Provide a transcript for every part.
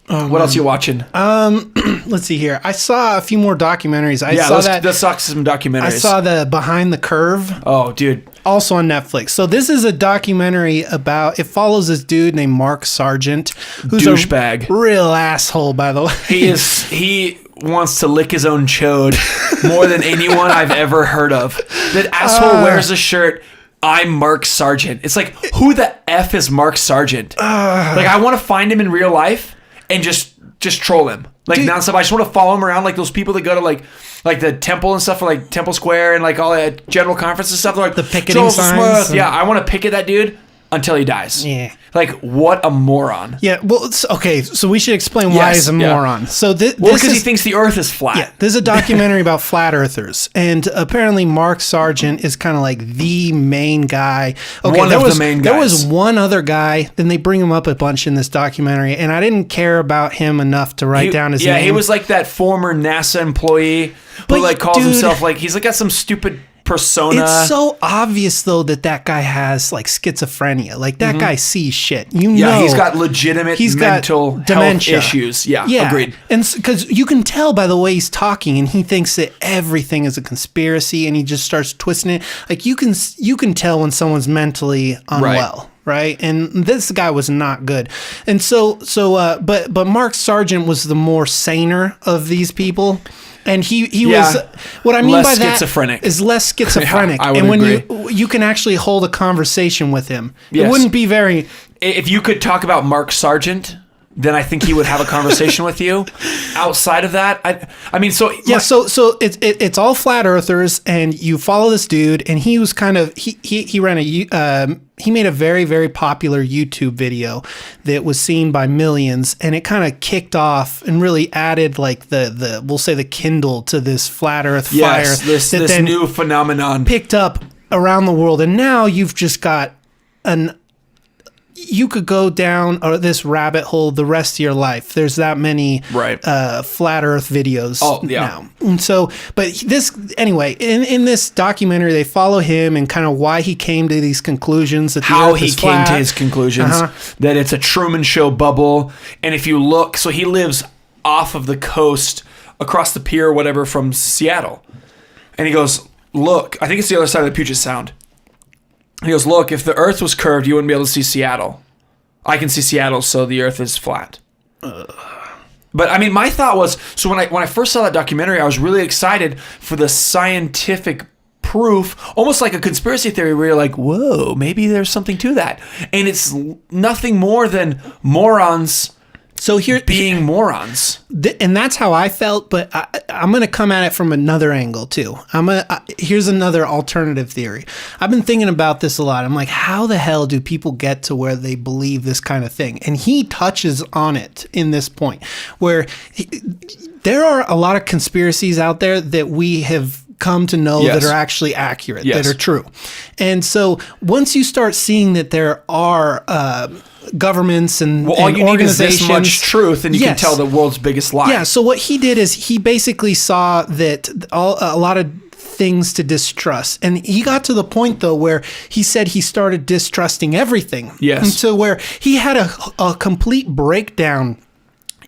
What else are you watching? Let's see here. I saw a few more documentaries. Let's talk some documentaries. I saw the Behind the Curve. Oh, dude. Also on Netflix. So this is a documentary about, it follows this dude named Mark Sargent, who's douchebag, a real asshole, by the way. He wants to lick his own chode more than anyone I've ever heard of. That asshole wears a shirt, I'm Mark Sargent. It's like, who the F is Mark Sargent? Like, I want to find him in real life and just troll him. Like, nonstop. I just want to follow him around like those people that go to like the temple and stuff, or like Temple Square and like all that general conference and stuff. They're like, the picketing signs. Yeah, I want to picket that dude until he dies. Yeah. Like, what a moron. Yeah, well, okay, so we should explain why he's a moron. So because he thinks the earth is flat. Yeah, this is a documentary about flat earthers. And apparently Mark Sargent is kind of like the main guy. Okay, one of the main guys. There was one other guy, then they bring him up a bunch in this documentary, and I didn't care about him enough to write down his name. Yeah, he was like that former NASA employee who like calls himself like, he's like got some stupid persona. It's so obvious though that guy has like schizophrenia. Like that guy sees shit. You know, he's got legitimate mental dementia health issues. Yeah, agreed. And because you can tell by the way he's talking, and he thinks that everything is a conspiracy, and he just starts twisting it. Like you can tell when someone's mentally unwell. Right. And this guy was not good. And but Mark Sargent was the more saner of these people. And he was, what I mean by that is less schizophrenic. I would and when agree. you can actually hold a conversation with him, yes. It wouldn't be very. If you could talk about Mark Sargent, then I think he would have a conversation with you. Outside of that, I mean, so yeah, so it's all flat earthers, and you follow this dude, and he was kind of he ran he made a very, very popular YouTube video that was seen by millions, and it kind of kicked off and really added like the we'll say the kindle to this flat earth fire. This new phenomenon picked up around the world, and now you've just got you could go down this rabbit hole the rest of your life. There's that many flat earth videos now. And so, but this, anyway, in this documentary, they follow him and kind of why he came to these conclusions. That how he came to his conclusions, that it's a Truman Show bubble. And if you look, so he lives off of the coast across the pier or whatever from Seattle. And he goes, look, I think it's the other side of the Puget Sound. He goes, look, if the earth was curved, you wouldn't be able to see Seattle. I can see Seattle, so the earth is flat. But I mean, my thought was, so when I first saw that documentary, I was really excited for the scientific proof, almost like a conspiracy theory where you're like, whoa, maybe there's something to that. And it's nothing more than morons being morons. And that's how I felt, but I'm going to come at it from another angle too. Here's another alternative theory. I've been thinking about this a lot. I'm like, how the hell do people get to where they believe this kind of thing? And he touches on it in this point where there are a lot of conspiracies out there that we have come to know that are actually accurate, that are true. And so once you start seeing that there are governments and all you need is this much truth, and you can Yes. tell the world's biggest lie. Yeah, so what he did is he basically saw that a lot of things to distrust. And he got to the point, though, where he said he started distrusting everything. Yes. And to where he had a complete breakdown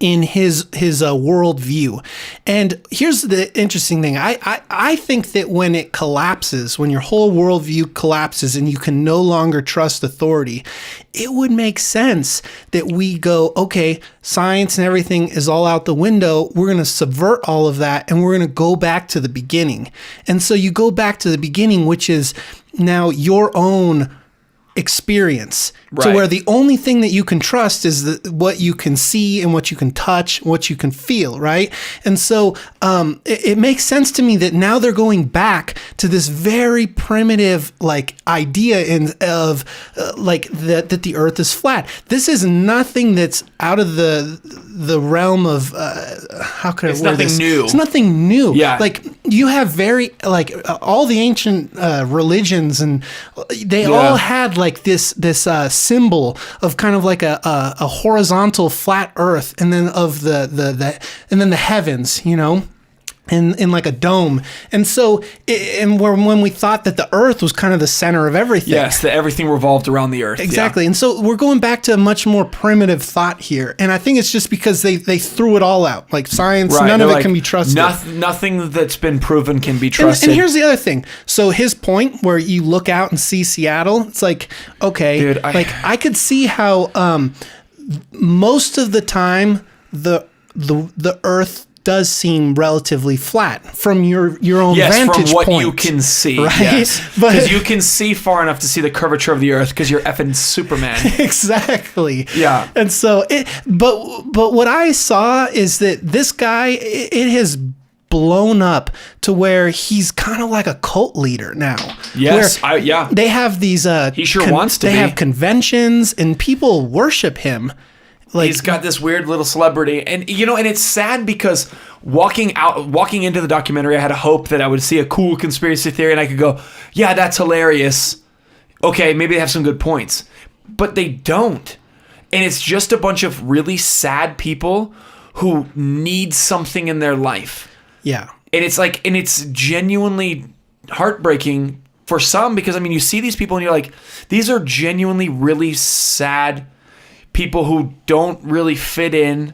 in his worldview. And here's the interesting thing. I think that when it collapses, when your whole worldview collapses and you can no longer trust authority, it would make sense that we go, okay, science and everything is all out the window. We're going to subvert all of that, and we're going to go back to the beginning. And so you go back to the beginning, which is now your own experience, to where the only thing that you can trust is what you can see and what you can touch, what you can feel, right? And so it makes sense to me that now they're going back to this very primitive like idea that the earth is flat. This is nothing that's out of the realm of how could I word this? It's nothing new. It's nothing new. Yeah. Like you have all the ancient religions, and they all had like this symbol of kind of like a horizontal flat earth, and then of the and then the heavens, you know. in like a dome. And so, when we thought that the Earth was kind of the center of everything. Yes, that everything revolved around the Earth. Exactly. Yeah. And so we're going back to a much more primitive thought here. And I think it's just because they threw it all out. Like science, none of it can be trusted. Nothing that's been proven can be trusted. And here's the other thing. So his point where you look out and see Seattle, it's like, okay, dude, I could see how most of the time the Earth does seem relatively flat from your own vantage point. Yes, from what you can see. Right? Yes. Because you can see far enough to see the curvature of the Earth because you're effing Superman. Exactly. Yeah. And so, but what I saw is that this guy, it has blown up to where he's kind of like a cult leader now. Yes, They have these. He sure wants to be. They have conventions and people worship him. Like, he's got this weird little celebrity, and and it's sad because walking into the documentary, I had a hope that I would see a cool conspiracy theory, and I could go, "Yeah, that's hilarious." Okay, maybe they have some good points, but they don't, and it's just a bunch of really sad people who need something in their life. Yeah, and it's genuinely heartbreaking for some because you see these people and you're like, these are genuinely really sad people who don't really fit in,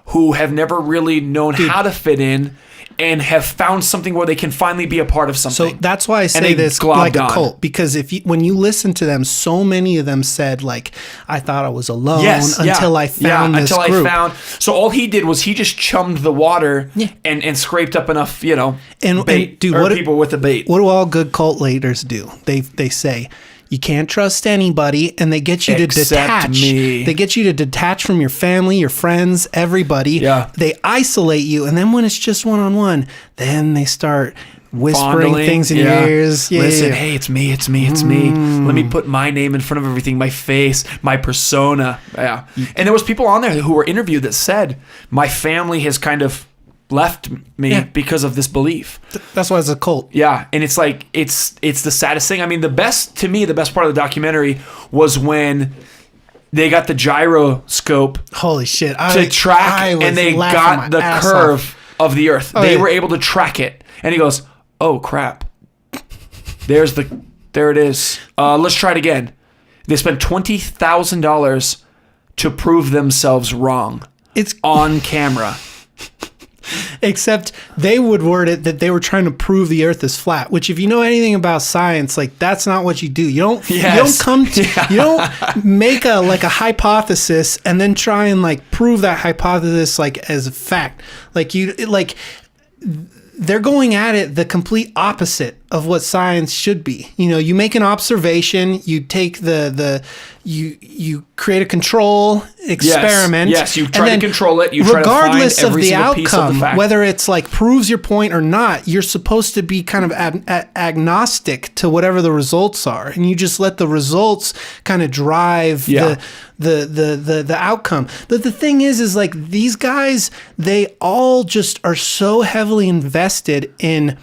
who have never really known how to fit in, and have found something where they can finally be a part of something. So that's why I say this like a cult, because when you listen to them, so many of them said like, I thought I was alone until I found this group. So all he did was he just chummed the water and scraped up enough, people with the bait. What do all good cult leaders do? They say, you can't trust anybody, and they get you to detach. They get you to detach from your family, your friends, everybody. Yeah. They isolate you, and then when it's just one-on-one, then they start whispering things in your ears. Listen, hey, it's me. Let me put my name in front of everything, my face, my persona. Yeah. And there was people on there who were interviewed that said, my family has kind of left me because of this belief. That's why it's a cult. Yeah, and it's like it's the saddest thing. The best part of the documentary was when they got the gyroscope. Holy shit! To track, and they got the curve of the Earth. They were able to track it, and he goes, "Oh crap! There it is. Let's try it again." They spent $20,000 to prove themselves wrong. It's on camera. Except they would word it that they were trying to prove the Earth is flat, which if you know anything about science, like that's not what you do. You don't you don't make a hypothesis and then try and like prove that hypothesis like as a fact. They're going at it the complete opposite of what science should be. You make an observation, you take you create a control experiment. Yes, you try to control it. You try to find regardless of every the single piece of the outcome, fact. whether it's like proves your point or not, you're supposed to be kind of agnostic to whatever the results are, and you just let the results kind of drive the outcome. But the thing is like these guys, they all just are so heavily invested in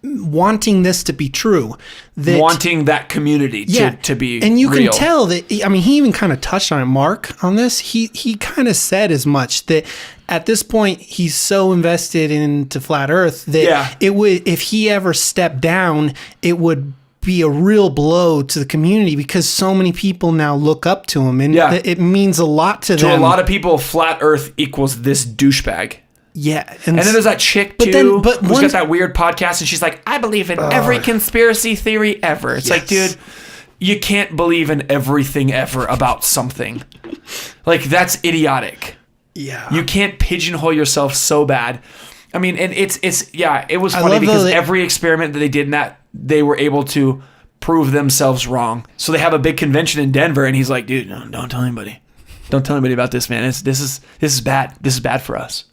wanting this to be true, wanting that community to be and you real. can tell that he even kind of touched on it, Mark, on this. He kind of said as much, that at this point he's so invested into flat Earth that it would, if he ever stepped down, it would be a real blow to the community because so many people now look up to him, and it means a lot to them. To a lot of people, flat Earth equals this douchebag. Yeah. And then there's that chick, too, who's got that weird podcast, and she's like, I believe in every conspiracy theory ever. It's like, dude, you can't believe in everything ever about something. Like, that's idiotic. Yeah. You can't pigeonhole yourself so bad. And it was funny because every experiment that they did in that, they were able to prove themselves wrong. So they have a big convention in Denver, and he's like, dude, no, don't tell anybody. Don't tell anybody about this, man. This is bad. This is bad for us.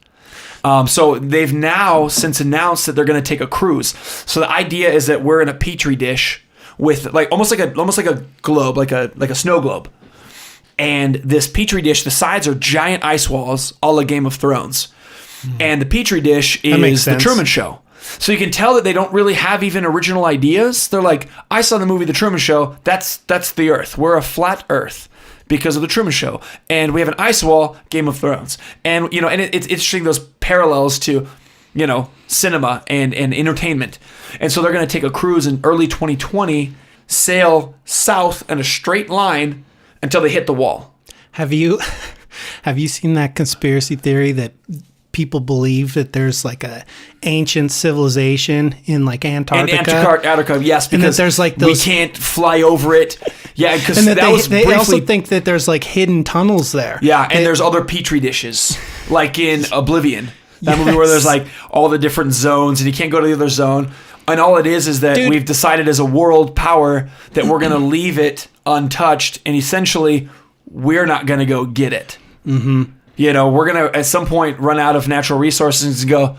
So they've now since announced that they're going to take a cruise. So the idea is that we're in a petri dish with like almost like a globe, like a snow globe. And this petri dish, the sides are giant ice walls, a la Game of Thrones. And the petri dish is the Truman Show. So you can tell that they don't really have even original ideas. They're like, I saw the movie The Truman Show. That's the Earth. We're a flat Earth because of The Truman Show. And we have an ice wall, Game of Thrones. And, and it's interesting those parallels to cinema and entertainment. And so they're going to take a cruise in early 2020, sail south in a straight line until they hit the wall. Have you seen that conspiracy theory that people believe that there's like a ancient civilization in like Antarctica? In Antarctica, yes, because there's like those, we can't fly over it. Yeah, because and they also think that there's like hidden tunnels there. Yeah, and there's other petri dishes, like in Oblivion, that movie where there's like all the different zones, and you can't go to the other zone. And all it is that we've decided as a world power that we're going to leave it untouched, and essentially we're not going to go get it. Mm-hmm. We're going to, at some point, run out of natural resources and go,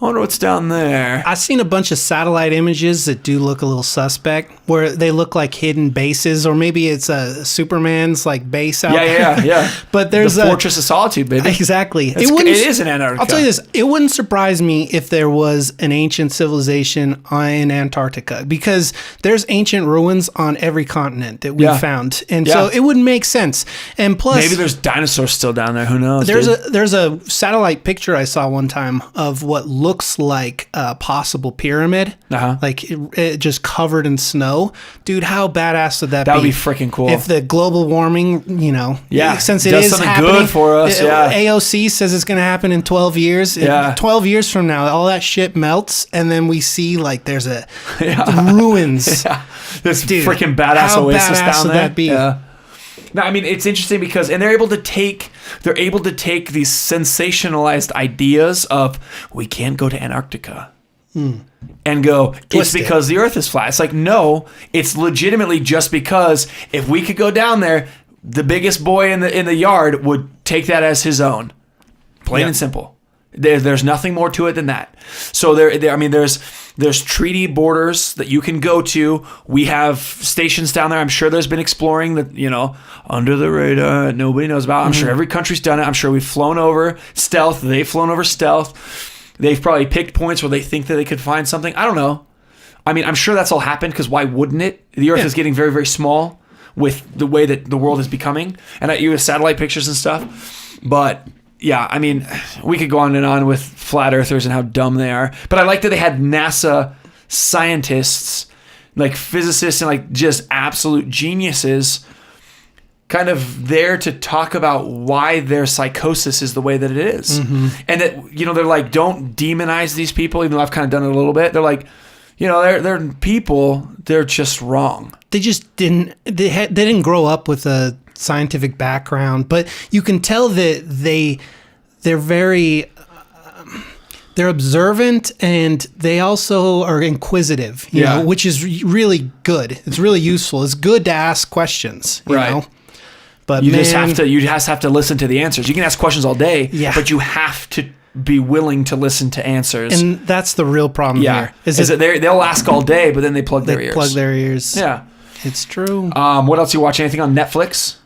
I wonder what's down there. I've seen a bunch of satellite images that do look a little suspect, where they look like hidden bases, or maybe it's a Superman's like base out there. Yeah. But there's the Fortress of Solitude, baby. Exactly. It is in Antarctica. I'll tell you this: it wouldn't surprise me if there was an ancient civilization in Antarctica, because there's ancient ruins on every continent that we've found, and so it wouldn't make sense. And plus, maybe there's dinosaurs still down there. Who knows? There's a satellite picture I saw one time of what looks like a possible pyramid, like it just covered in snow. Dude, how badass would that be? That would be freaking cool. If the global warming, since it does is something happening, good for us. AOC says it's going to happen in 12 years. 12 years from now, all that shit melts, and then we see like there's ruins. This freaking badass oasis down there. That be? Yeah. No, I mean, it's interesting because, and they're able to take these sensationalized ideas of, we can't go to Antarctica and go, it's because the earth is flat. It's like, no, it's legitimately just because if we could go down there, the biggest boy in the yard would take that as his own. Plain and simple. There's nothing more to it than that. So there's treaty borders that you can go to. We have stations down there. I'm sure there's been exploring that, under the radar, nobody knows about. I'm sure every country's done it. I'm sure we've flown over stealth. They've flown over stealth. They've probably picked points where they think that they could find something. I don't know. I mean, I'm sure that's all happened, because why wouldn't it? The Earth is getting very, very small with the way that the world is becoming. And you have satellite pictures and stuff. But yeah, I mean, we could go on and on with flat earthers and how dumb they are. But I like that they had NASA scientists, like physicists and like just absolute geniuses, kind of there to talk about why their psychosis is the way that it is. Mm-hmm. And that, they're like, don't demonize these people, even though I've kind of done it a little bit. They're like, they're people, they're just wrong. They just didn't grow up with a scientific background, but you can tell that they're very they're observant, and they also are inquisitive, you know, which is really good. It's really useful. It's good to ask questions, you know. But you just have to listen to the answers. You can ask questions all day, but you have to be willing to listen to answers. And that's the real problem here. Is that they'll ask all day, but then they plug their ears. Yeah. It's true. What else you watch? Anything on Netflix?